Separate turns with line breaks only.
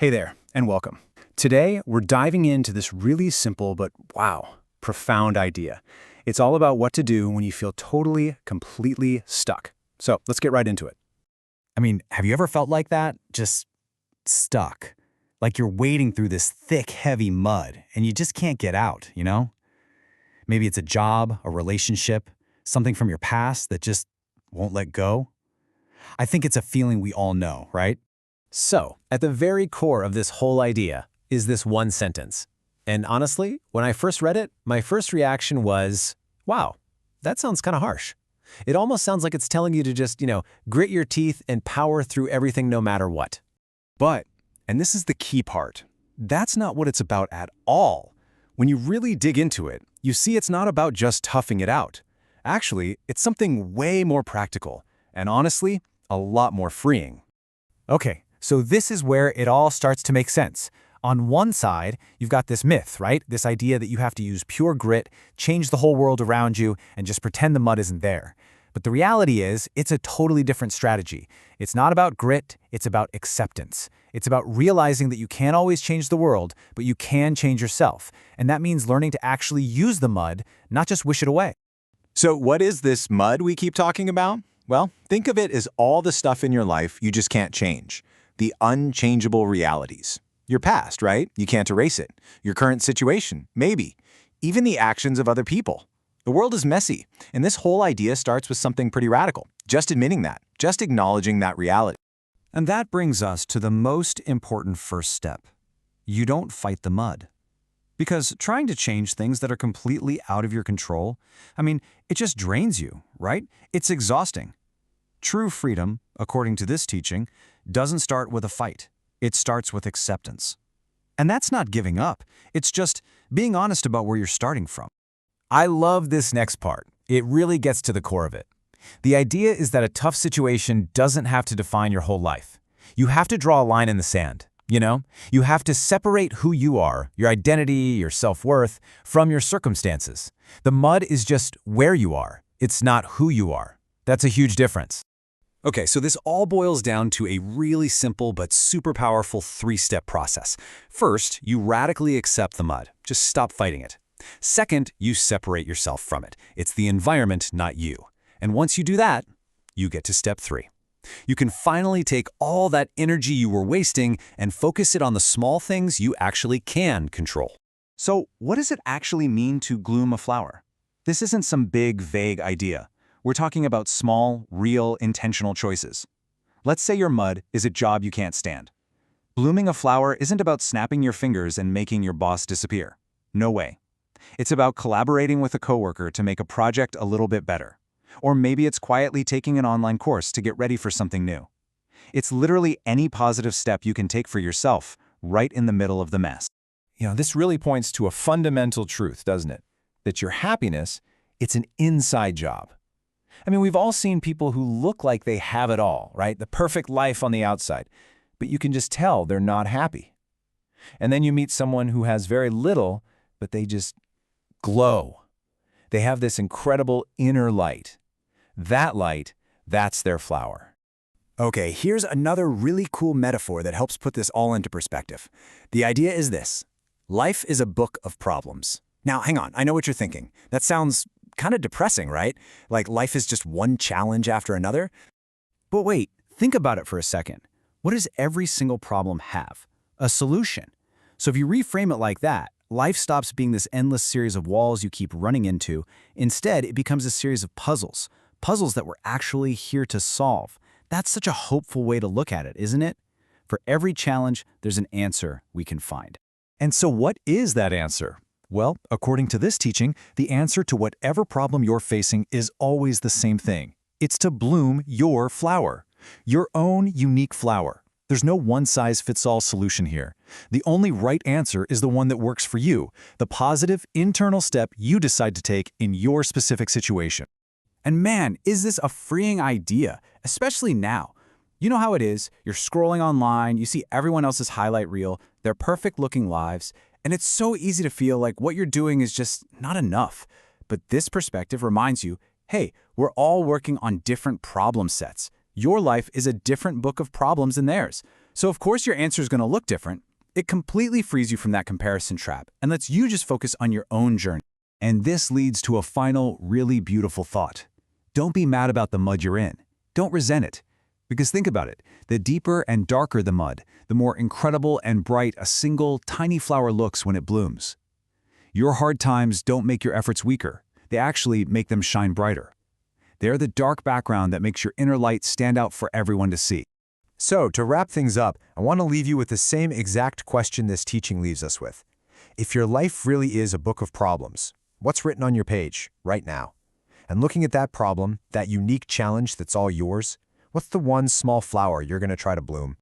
Hey there, and welcome. Today, we're diving into this really simple but, wow, profound idea. It's all about what to do when you feel totally, completely stuck. So let's get right into it.
Have you ever felt like that? Just stuck. Like you're wading through this thick, heavy mud, and you just can't get out, you know? Maybe it's a job, a relationship, something from your past that just won't let go. I think it's a feeling we all know, right?
So, at the very core of this whole idea is this one sentence. And honestly, when I first read it, my first reaction was, wow, that sounds kind of harsh. It almost sounds like it's telling you to just, grit your teeth and power through everything no matter what.
But, and this is the key part, that's not what it's about at all. When you really dig into it, you see it's not about just toughing it out. Actually, it's something way more practical, and honestly, a lot more freeing.
Okay, so this is where it all starts to make sense. On one side, you've got this myth, right? This idea that you have to use pure grit, change the whole world around you, and just pretend the mud isn't there. But the reality is, it's a totally different strategy. It's not about grit, it's about acceptance. It's about realizing that you can't always change the world, but you can change yourself. And that means learning to actually use the mud, not just wish it away.
So what is this mud we keep talking about? Well, think of it as all the stuff in your life you just can't change. The unchangeable realities. Your past, right? You can't erase it. Your current situation, maybe. Even the actions of other people. The world is messy, and this whole idea starts with something pretty radical. Just admitting that. Just acknowledging that reality.
And that brings us to the most important first step. You don't fight the mud. Because trying to change things that are completely out of your control, it just drains you, right? It's exhausting. True freedom, according to this teaching, doesn't start with a fight. It starts with acceptance. And that's not giving up. It's just being honest about where you're starting from.
I love this next part. It really gets to the core of it. The idea is that a tough situation doesn't have to define your whole life. You have to draw a line in the sand, You have to separate who you are, your identity, your self-worth, from your circumstances. The mud is just where you are. It's not who you are. That's a huge difference.
Okay, so this all boils down to a really simple but super powerful three-step process. First, you radically accept the mud. Just stop fighting it. Second, you separate yourself from it. It's the environment, not you. And once you do that, you get to step 3. You can finally take all that energy you were wasting and focus it on the small things you actually can control. So, what does it actually mean to bloom a flower? This isn't some big, vague idea. We're talking about small, real, intentional choices. Let's say your mud is a job you can't stand. Blooming a flower isn't about snapping your fingers and making your boss disappear. No way. It's about collaborating with a coworker to make a project a little bit better. Or maybe it's quietly taking an online course to get ready for something new. It's literally any positive step you can take for yourself, right in the middle of the mess. This really points to a fundamental truth, doesn't it? That your happiness, it's an inside job. We've all seen people who look like they have it all, right? The perfect life on the outside. But you can just tell they're not happy. And then you meet someone who has very little, but they just glow. They have this incredible inner light. That light, that's their flower.
Okay, here's another really cool metaphor that helps put this all into perspective. The idea is this. Life is a book of problems. Now, hang on, I know what you're thinking. That sounds kind of depressing, right? Like life is just one challenge after another. But wait, think about it for a second. What does every single problem have? A solution. So if you reframe it like that, life stops being this endless series of walls you keep running into. Instead, it becomes a series of puzzles that we're actually here to solve. That's such a hopeful way to look at it, isn't it? For every challenge, there's an answer we can find.
And so what is that answer? Well, according to this teaching, the answer to whatever problem you're facing is always the same thing. It's to bloom your flower, your own unique flower. There's no one-size-fits-all solution here. The only right answer is the one that works for you, the positive, internal step you decide to take in your specific situation.
And man, is this a freeing idea, especially now. You know how it is, you're scrolling online, you see everyone else's highlight reel, their perfect-looking lives, and it's so easy to feel like what you're doing is just not enough. But this perspective reminds you, hey, we're all working on different problem sets. Your life is a different book of problems than theirs. So of course your answer is going to look different. It completely frees you from that comparison trap and lets you just focus on your own journey.
And this leads to a final, really beautiful thought. Don't be mad about the mud you're in. Don't resent it. Because think about it, the deeper and darker the mud, the more incredible and bright a single, tiny flower looks when it blooms. Your hard times don't make your efforts weaker. They actually make them shine brighter. They're the dark background that makes your inner light stand out for everyone to see.
So, to wrap things up, I want to leave you with the same exact question this teaching leaves us with. If your life really is a book of problems, what's written on your page right now? And looking at that problem, that unique challenge that's all yours, what's the one small flower you're going to try to bloom?